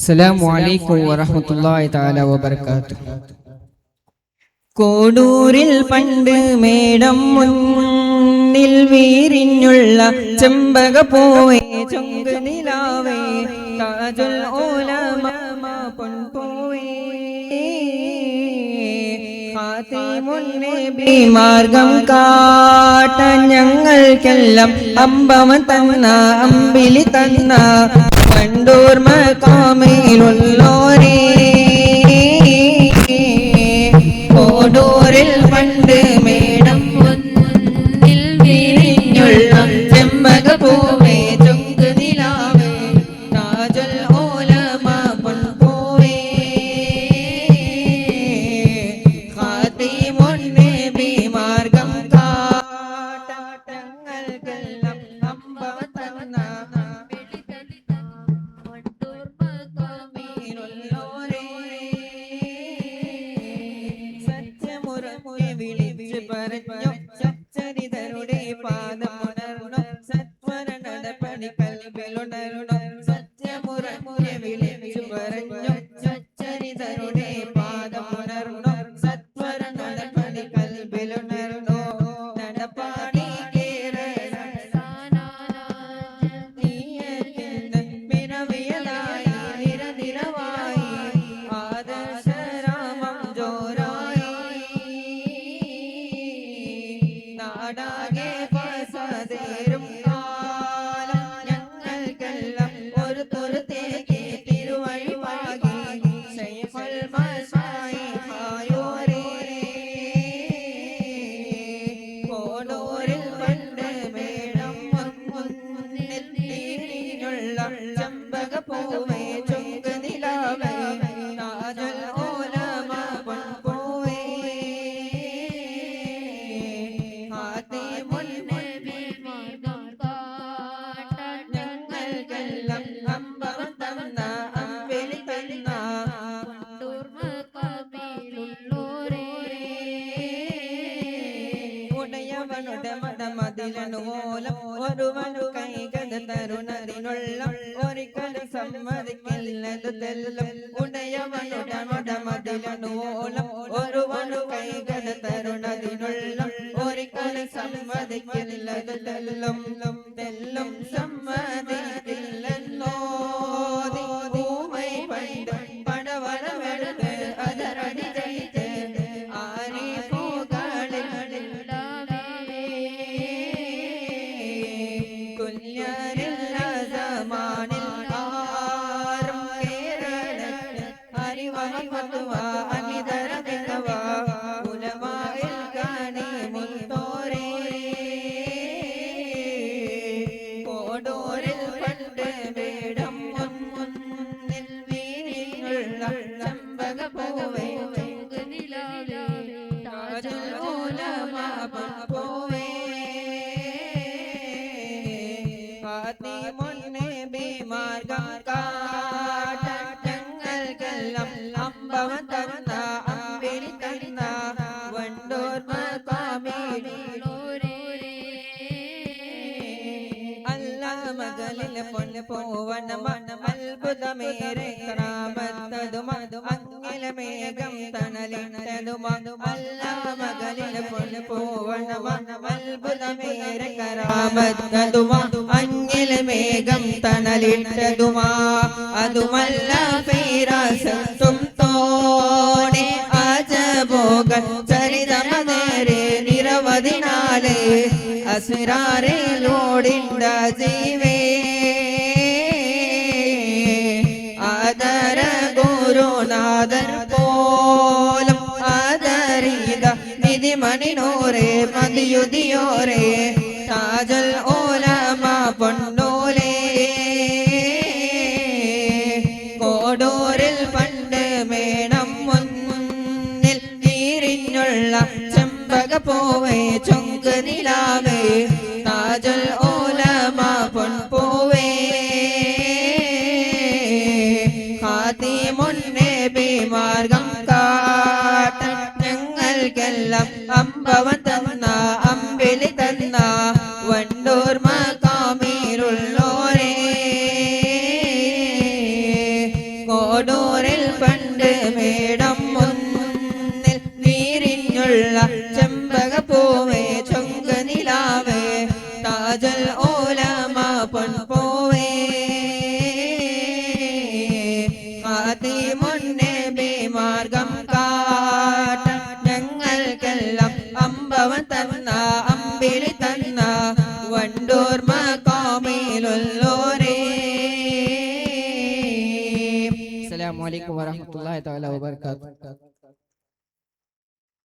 അസ്സലാമു അലൈക്കും വറഹ്മത്തുള്ളാഹി തആല വബറകാതുഹു. കോടൂരിൽ പണ്ട് മേടം മുന്നിൽ വീരിഞ്ഞുള്ള ചെമ്പകപ്പൂവേ ചൊങ്ക് നിലാവേ താജുൽ ഉലമ പൊൻപൂവേ ഖാതിമുൻ നബി മാർഗം കാട്ടാൻ ഞങ്ങൾക്കെല്ലാം അമ്പവൻ തന്ന അമ്പിളി തന്ന വണ്ടൂർ മഖാമിലുള്ളോരേ കോടൂരിൽ പണ്ട് മേടം മുന്നിൽ വിരിഞ്ഞുള്ള ചെമ്പകപ്പൂവേ ചൊങ്ക് നിലാവേ താജുൽ ഉലമ പൊൻപൂവേ ഖാതിമുൻ നബി മാർഗം കാട്ടാൻ ഞങ്ങൾക്കെല്ലാം അമ്പവൻ തന്ന പറഞ്ഞു സച്ചരിതരുടെ പാദമുണർന്നു സത്വര നടപടി കൽബിലുണർന്നു സത്യമുറമുറെ വിളിച്ചു പറഞ്ഞു സച്ചരിതരുടെ പാദമുണർന്നു സത്വര നടപടി കൽബിലുണർന്നു നടപ്പാടി പിറവിയതായി നിരനിരവായി ആദർശരാമം ജോരായി നാടാകെ പസതേരും കാലം ഞങ്ങൾക്കെല്ലാം ഒരു തുരുത്തേക്ക് തിരുവഴിവാകി ശൈഖുൽ മശായിഖായോരേ കോടൂരിൽ പണ്ട് മേടം മുന്നിൽ തിരിഞ്ഞുള്ള ചെമ്പകപ്പൂവേ ചൊങ്ക് നിലാവേ താജുൽ ഉലമ പൊൻപൂവേ ഞങ്ങൾക്കെല്ലാം അമ്പവൻ തന്ന അമ്പിളി തന്ന ഉടയവനുടെ മതമതിലനുമൂലം ഒരുവനു കൈകത തരുണതിനുള്ള ഒരിക്കൽ സമ്മതിക്കില്ലതു തെല്ലും ഉടയവനുടെ മതമതിലനുമൂലം ഒരുവനു കൈകത തരുണതിനുള്ള ഒരിക്കൽ സമ്മതിക്കില്ലതു തെല്ലും തെല്ലും സമ്മതിക്കില്ലെന്നോ ൂമൈ പണ്ട് പടവരമെടുത്ത് അതരടി ചെയ്ത് ആരിഫുകളിൽ കുഞ്ഞരില്ല സമാനിൽ ആരും കേരളത്തിൽ അറിവഹമതുവ അനിതര മികവ ഉലമായിൽ കാണി മുത്തോരേ കോടൂരിൽ പണ്ട് മേടം മുന്നിൽ വീരിഞ്ഞുള്ള ചെമ്പകപ്പൂവേ ചൊങ്ക് നിലാവേ താജുൽ ഉലമ പൊൻപൂവേ ഖാതിമുൻ നബി മാർഗം കാട്ടാൻ ഞങ്ങൾക്കെല്ലാം അമ്പവൻ തന്ന അമ്പിളി തന്ന വണ്ടൂർ മഖാമിലുള്ളോരേ മകളിൽ പൊന്ന് പൂവനമന അത്ഭുതമേറെ കറാമത്തതും അങ്ങിലമേഘം തണലിട്ടതും അല്ലാ മകളിൽ പൊന്ന് പൂവനമന അത്ഭുതമേറെ കറാമത്തതും അങ്ങിലമേഘം തണലിട്ടതുമാ അതുമല്ല ഫിറാസത്തും തോണി അജബോകൾ ചരിതമേറെ നിരവധി നാല് അസ്റാറിലൂടിണ്ട ജീവേ ആദര ഗുരുനാഥർ പോലും ആദരിത നിധിമണിനോരേ മതിയുതിയോരേ താജുൽ ഉലമ പൊന്നൂലേ കോടൂരിൽ പണ്ട് മേടം മുന്നിൽ തിരിഞ്ഞുള്ള ചെമ്പകപ്പൂവേ ചൊങ്ക് നിലാവേ താജുൽ ഉലമ പൊൻപൂവേ ഖാതിമുൻ നബി മാർഗം കാട്ടാൻ ഞങ്ങൾക്കെല്ലാം അമ്പവൻ തന്ന അമ്പിളി തന്ന വണ്ടൂർ മഖാമിലുള്ളോരേ ചെമ്പകപ്പൂവേ ചൊങ്കനിലാവേ താജൽ ഓലമ പൊൻപോവേ ഖാതിമുന്നബി മാർഗം കാട്ട ഞങ്ങൾക്കെല്ലാം അമ്പവൻ തന്ന അമ്പിളി തന്ന വണ്ടൂർ മഖാമിലുള്ളോരേ. അസ്സലാമു അലൈക്കും വറഹ്മത്തുള്ളാഹി തആല വബറകാതുഹു.